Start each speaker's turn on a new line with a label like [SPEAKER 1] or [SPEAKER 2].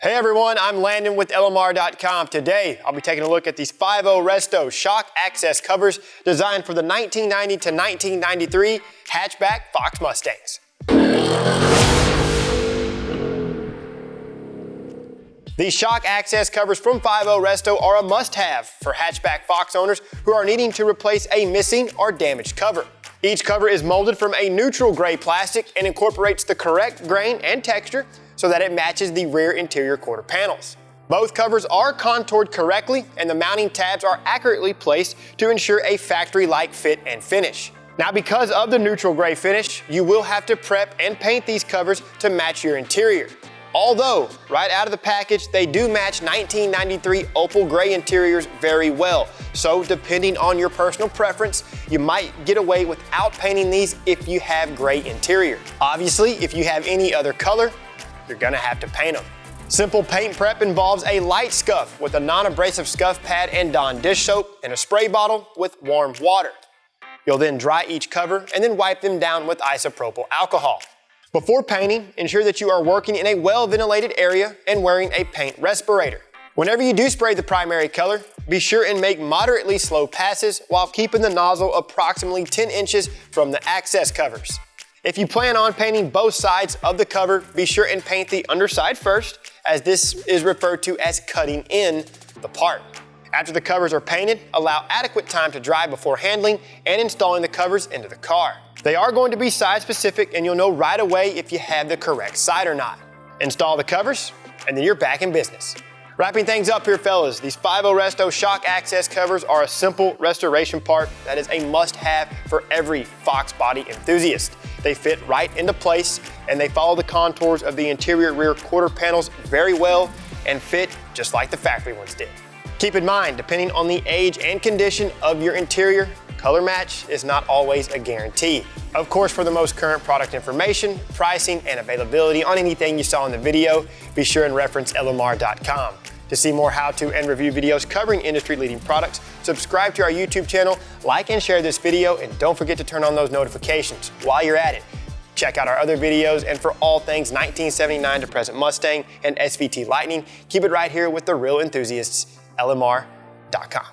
[SPEAKER 1] Hey everyone, I'm Landon with LMR.com. Today, I'll be taking a look at these 5.0Resto shock access covers designed for the 1990 to 1993 hatchback Fox Mustangs. These shock access covers from 5.0Resto are a must-have for hatchback Fox owners who are needing to replace a missing or damaged cover. Each cover is molded from a neutral gray plastic and incorporates the correct grain and texture so that it matches the rear interior quarter panels. Both covers are contoured correctly and the mounting tabs are accurately placed to ensure a factory-like fit and finish. Now, because of the neutral gray finish, you will have to prep and paint these covers to match your interior. Although, right out of the package, they do match 1993 opal gray interiors very well. So depending on your personal preference, you might get away without painting these if you have gray interior. Obviously, if you have any other color, you're gonna have to paint them. Simple paint prep involves a light scuff with a non-abrasive scuff pad and Dawn dish soap and a spray bottle with warm water. You'll then dry each cover and then wipe them down with isopropyl alcohol. Before painting, ensure that you are working in a well-ventilated area and wearing a paint respirator. Whenever you do spray the primary color, be sure and make moderately slow passes while keeping the nozzle approximately 10 inches from the access covers. If you plan on painting both sides of the cover, be sure and paint the underside first, as this is referred to as cutting in the part. After the covers are painted, allow adequate time to dry before handling and installing the covers into the car. They are going to be size specific and you'll know right away if you have the correct side or not. Install the covers and then you're back in business. Wrapping things up here, fellas, these 5.0Resto shock access covers are a simple restoration part that is a must-have for every Fox body enthusiast. They fit right into place and they follow the contours of the interior rear quarter panels very well and fit just like the factory ones did. Keep in mind, depending on the age and condition of your interior, color match is not always a guarantee. Of course, for the most current product information, pricing, and availability on anything you saw in the video, be sure and reference LMR.com. To see more how-to and review videos covering industry-leading products, subscribe to our YouTube channel, like and share this video, and don't forget to turn on those notifications. While you're at it, check out our other videos, and for all things 1979 to present Mustang and SVT Lightning, keep it right here with the real enthusiasts, LMR.com.